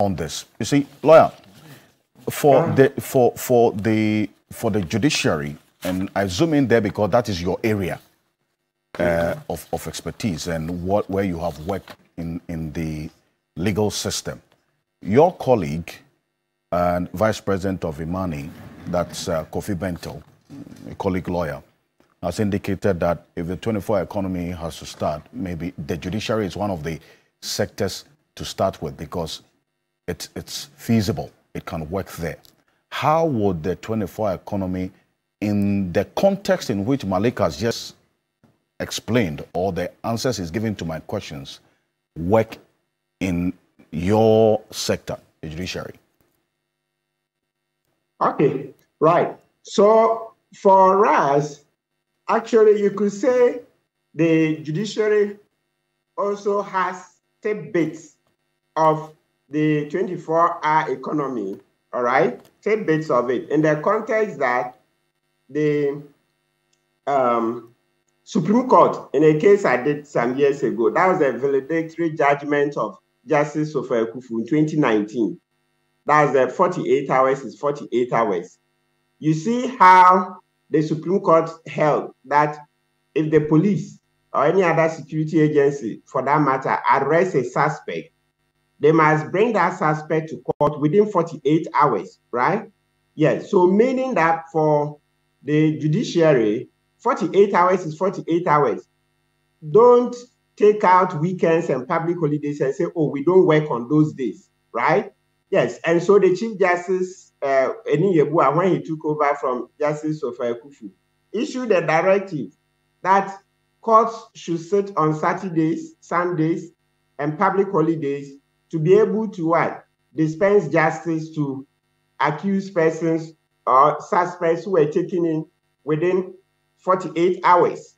on this. You see, lawyer, for the judiciary, and I zoom in there because that is your area of expertise and where you have worked in the legal system. Your colleague and Vice President of Imani, that's Kofi Bento, a colleague lawyer, has indicated that if the 24-hour economy has to start, maybe the judiciary is one of the sectors to start with because it's feasible. It can work there. How would the 24-hour economy, in the context in which Malik has just explained, or the answers he's giving to my questions, work in your sector, the judiciary? Okay, right. So for us, actually, you could say the judiciary also has tidbits of the 24-hour economy, all right? Tidbits of it, in the context that the Supreme Court, in a case I did some years ago, that was a valedictory judgment of Justice Sofa Ekufu in 2019. That's the 48 hours is 48 hours. You see how the Supreme Court held that if the police or any other security agency, for that matter, arrests a suspect, they must bring that suspect to court within 48 hours, right? Yes, so meaning that for the judiciary, 48 hours is 48 hours. Don't take out weekends and public holidays and say, oh, we don't work on those days, right? Yes, and so the Chief Justice, Eni Yebua, when he took over from Justice Sofa Ekufu, issued a directive that courts should sit on Saturdays, Sundays, and public holidays to be able to what? Dispense justice to accused persons or suspects who were taken in within 48 hours.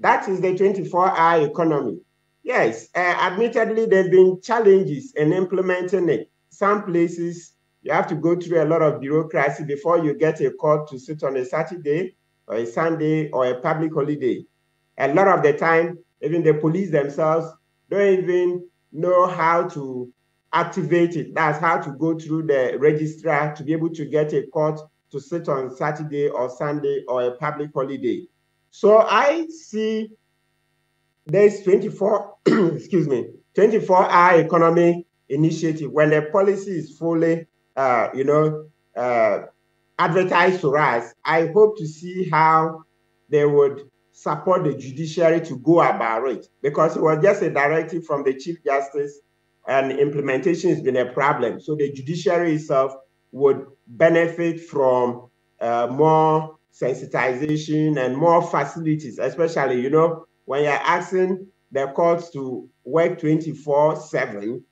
That is the 24-hour economy. Yes, admittedly, there's been challenges in implementing it. Some places, you have to go through a lot of bureaucracy before you get a court to sit on a Saturday or a Sunday or a public holiday. A lot of the time, even the police themselves don't even know how to activate it. That's how to go through the registrar to be able to get a court to sit on Saturday or Sunday or a public holiday. So I see this 24-hour economy initiative, when the policy is fully, advertised to us, I hope to see how they would support the judiciary to go about it, because it was just a directive from the Chief Justice and implementation has been a problem. So the judiciary itself would benefit from more sensitization and more facilities, especially, when you're asking the courts to work 24/7,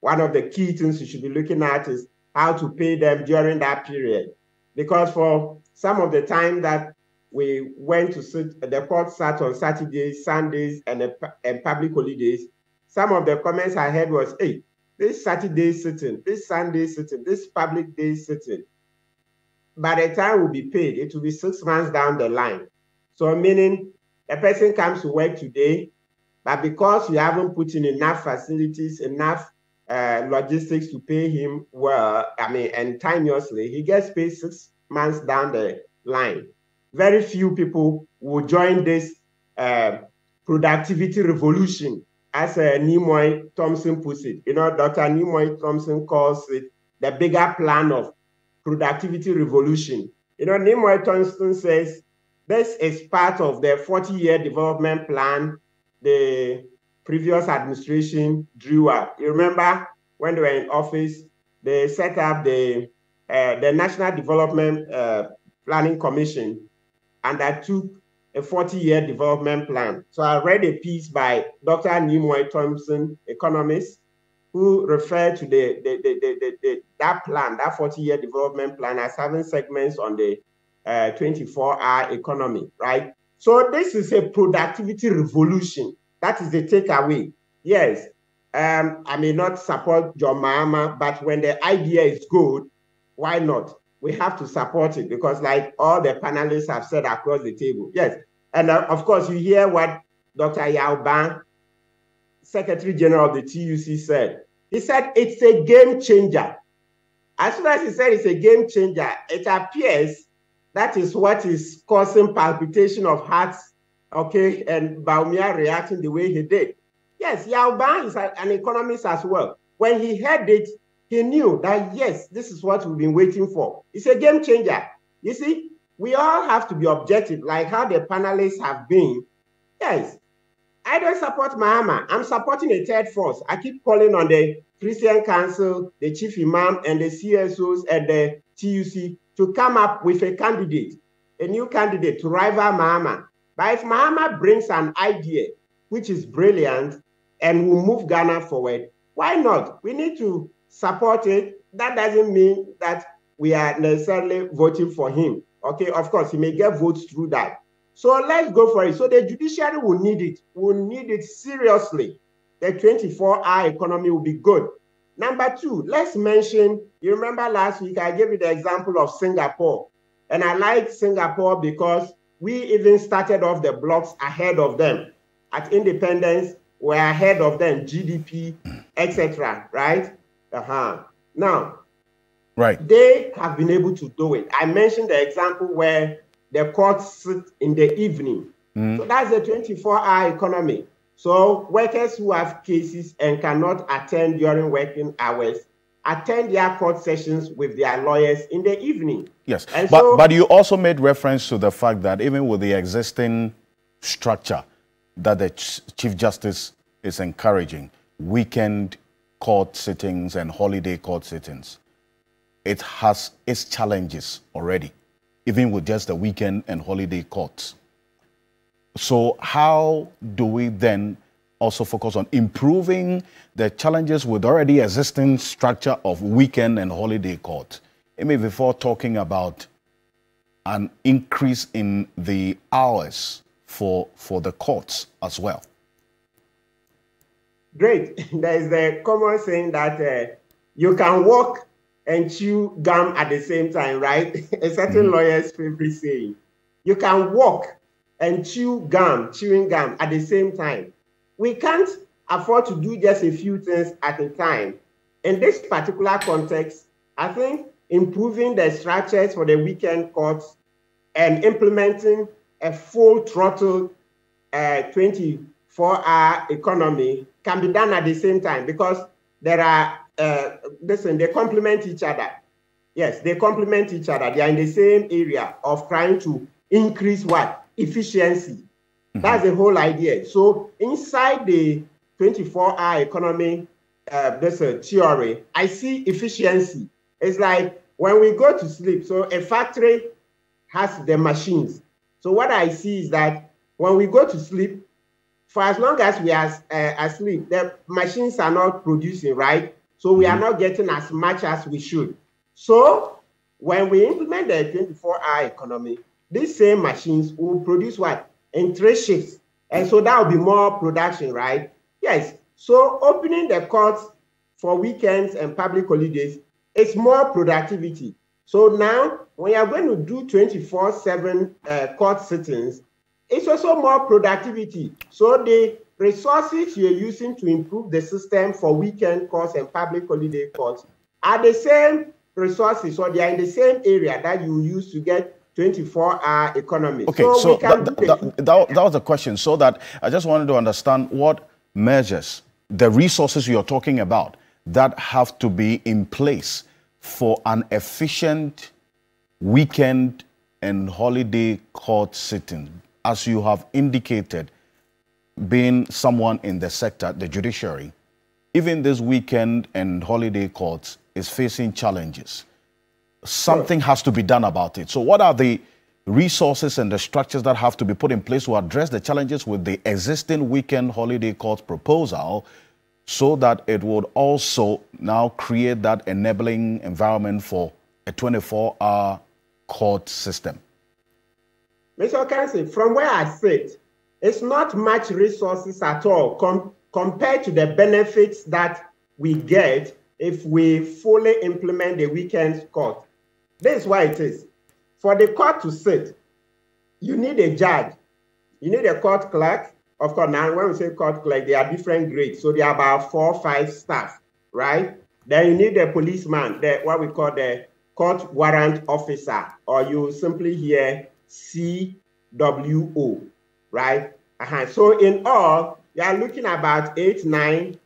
one of the key things you should be looking at is how to pay them during that period. Because for some of the time that we went to sit, the court sat on Saturdays, Sundays, and public holidays, some of the comments I heard was, hey, this Saturday sitting, this Sunday sitting, this public day sitting, by the time we'll be paid, it will be 6 months down the line. So meaning a person comes to work today, but because you haven't put in enough facilities, enough logistics to pay him well, and timeously, he gets paid 6 months down the line. Very few people will join this productivity revolution, as Nimoy Thompson puts it. Dr. Nimoy Thompson calls it the bigger plan of productivity revolution. Nimoy Thompson says this is part of the 40-year development plan the previous administration drew up. You remember when they were in office, they set up the National Development Planning Commission, and that took a 40-year development plan. So I read a piece by Dr. Nimoy Thompson, economist, who referred to that plan, that 40-year development plan, as having segments on the 24-hour economy, right? So this is a productivity revolution. That is the takeaway. Yes, I may not support John Mahama, but when the idea is good, why not? We have to support it, because like all the panelists have said across the table. Yes, and of course you hear what Dr. Yao Ban, Secretary General of the TUC, said. He said it's a game changer. As soon as he said it's a game changer, it appears that is what is causing palpitation of hearts, okay, and Baumia reacting the way he did. Yes, Yao Ban is an economist as well. When he heard it, he knew that, yes, this is what we've been waiting for. It's a game changer. You see, we all have to be objective, like how the panelists have been. Yes, I don't support Mahama. I'm supporting a third force. I keep calling on the Christian Council, the Chief Imam, and the CSOs and the TUC to come up with a candidate, a new candidate to rival Mahama. But if Mahama brings an idea which is brilliant and will move Ghana forward, why not? We need to support it. That doesn't mean that we are necessarily voting for him. Okay, of course, he may get votes through that. So let's go for it. So the judiciary will need it seriously. The 24-hour economy will be good. Number two, let's mention, you remember last week I gave you the example of Singapore. And I like Singapore because we even started off the blocks ahead of them. At independence, we're ahead of them, GDP, etc. Right? Now, right, they have been able to do it. I mentioned the example where the courts sit in the evening. So that's a 24-hour economy. So workers who have cases and cannot attend during working hours attend their court sessions with their lawyers in the evening. Yes, but you also made reference to the fact that even with the existing structure that the Chief Justice is encouraging, weekend court sittings and holiday court sittings, it has its challenges already, even with just the weekend and holiday courts. So how do we then also focus on improving the challenges with already existing structure of weekend and holiday court? Maybe before talking about an increase in the hours for the courts as well. Great. There is the common saying that you can walk and chew gum at the same time, right? A certain lawyer's favorite saying. You can walk and chewing gum at the same time. We can't afford to do just a few things at a time. In this particular context, I think improving the structures for the weekend courts and implementing a full throttle 24-hour economy can be done at the same time because there are, they complement each other. Yes, they complement each other. They are in the same area of trying to increase what? Efficiency. That's the whole idea. So inside the 24-hour economy, there's a theory. I see efficiency. It's like when we go to sleep, so a factory has the machines. So what I see is that when we go to sleep, for as long as we are asleep, the machines are not producing, right? So we are not getting as much as we should. So when we implement the 24-hour economy, these same machines will produce what? In 3 shifts. And so that will be more production, right? Yes. So opening the courts for weekends and public holidays, it's more productivity. So now, when you're going to do 24/7 court sittings, it's also more productivity. So the resources you're using to improve the system for weekend courts and public holiday courts are the same resources, or they are in the same area that you use to get 24-hour economy. Okay, so that was the question. So that I just wanted to understand what measures, the resources you're talking about, that have to be in place for an efficient weekend and holiday court sitting. As you have indicated, being someone in the sector, the judiciary, even this weekend and holiday courts is facing challenges. Something has to be done about it. So what are the resources and the structures that have to be put in place to address the challenges with the existing weekend holiday court proposal so that it would also now create that enabling environment for a 24-hour court system? Mr. Okansi, from where I sit, it's not much resources at all compared to the benefits that we get if we fully implement the weekend court. This is why it is. For the court to sit, you need a judge. You need a court clerk. Of course, now when we say court clerk, there are different grades. So there are about 4 or 5 staff. right? Then you need a policeman, what we call the court warrant officer, or you simply hear CWO, right? So in all, you are looking about 8, 9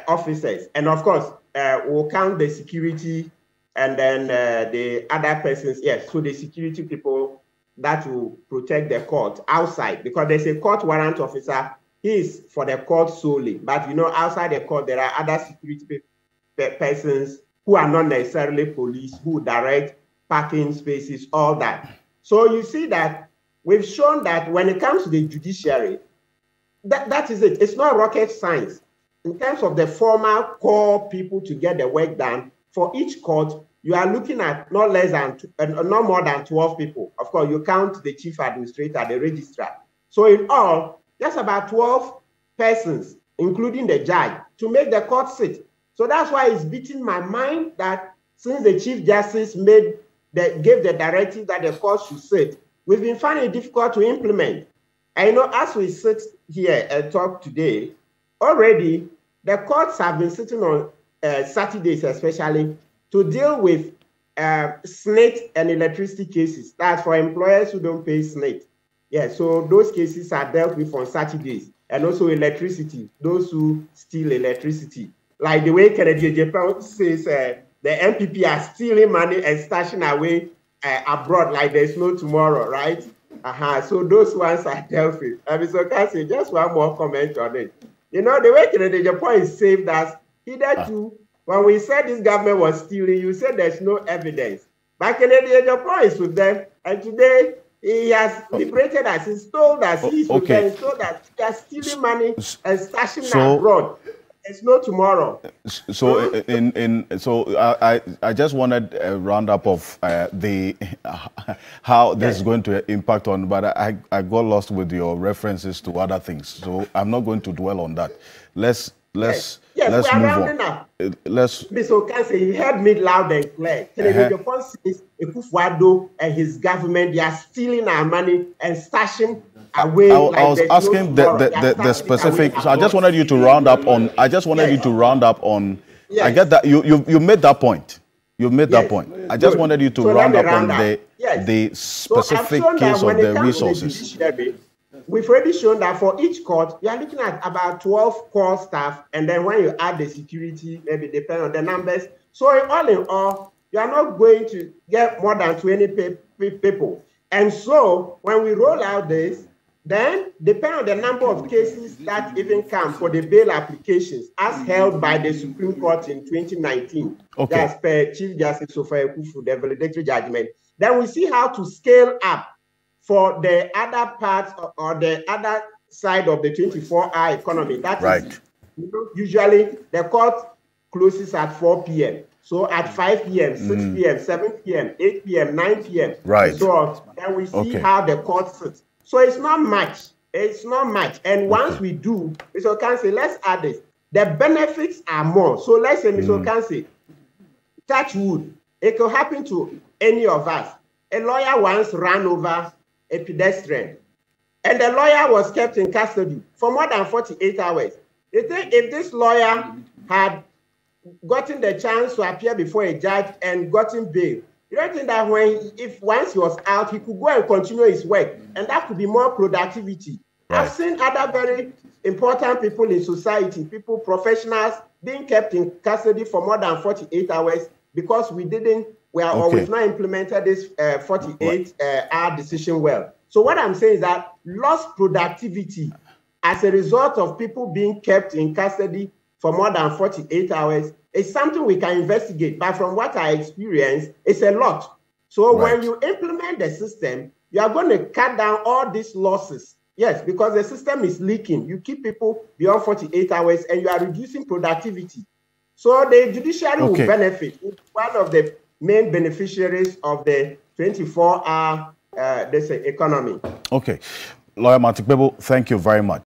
officers. And of course, we'll count the security and then the other persons. Yes, so the security people that will protect the court outside, because there's a court warrant officer. He is for the court solely. But, you know, outside the court, there are other security persons who are not necessarily police, who direct parking spaces, all that. So you see that we've shown that when it comes to the judiciary, that is it. It's not rocket science. In terms of the formal core people to get the work done, for each court, you are looking at not more than 12 people. Of course, you count the chief administrator, the registrar. So in all, just about 12 persons, including the judge, to make the court sit. So that's why it's beating my mind that since the Chief Justice gave the directive that the court should sit, we've been finding it difficult to implement. And you know, as we sit here and talk today, already the courts have been sitting on Saturdays especially to deal with SNIT and electricity cases. That's for employers who don't pay SNIT. Yeah, so those cases are dealt with on Saturdays. And also electricity, those who steal electricity. Like the way Kennedy Japan says, the MPP are stealing money and stashing away abroad like there's no tomorrow, right? So those ones are dealt with. Mr. Kasi, just one more comment on it. You know, the way Kennedy Japan is saved us, hitherto, when we said this government was stealing, you said there's no evidence. But Kennedy Japan is with them, and today he has liberated us. He's told us he's with them. He's told us he has stealing money and stashing abroad. There's no tomorrow. So, I just wanted a roundup of how this is going to impact on. But I got lost with your references to other things. So I'm not going to dwell on that. Let's move on. Mr. Kansi, you heard me loud and clear. Kennedy Japan says Akufo-Addo and his government, they are stealing our money and stashing away. I was asking the specific. So I just wanted you to round up on. I get that you made that point. You made that point. I just wanted you to round up on the specific case of the resources. We've already shown that for each court, you are looking at about 12 core staff, and then when you add the security, maybe depend on the numbers. So all in all, you are not going to get more than 20 people. And so when we roll out this, then depend on the number of cases that even come for the bail applications as held by the Supreme Court in 2019. Okay. As per Chief Justice Ekufu, the valedictory judgment. Then we see how to scale up for the other parts or the other side of the 24-hour economy. That is, usually the court closes at 4 p.m. So at 5 p.m., 6 p.m., 7 p.m., 8 p.m., 9 p.m. Right. So then we see how the court sits. So it's not much. It's not much. And once we do, Mr. Kansi, let's add this. The benefits are more. So let's say, Mr. Kansi, touch wood. It could happen to any of us. A lawyer once ran over a pedestrian, and the lawyer was kept in custody for more than 48 hours. You think if this lawyer had gotten the chance to appear before a judge and gotten bail, you don't think that once he was out, he could go and continue his work, and that could be more productivity. Right. I've seen other very important people in society, professionals, being kept in custody for more than 48 hours because we've not implemented this 48-hour decision well. So what I'm saying is that lost productivity as a result of people being kept in custody for more than 48 hours is something we can investigate. But from what I experienced, it's a lot. So when you implement the system, you are going to cut down all these losses. Yes, because the system is leaking. You keep people beyond 48 hours and you are reducing productivity. So the judiciary will benefit. It's one of the main beneficiaries of the 24-hour economy. Okay. Lawyer Kpebu, thank you very much.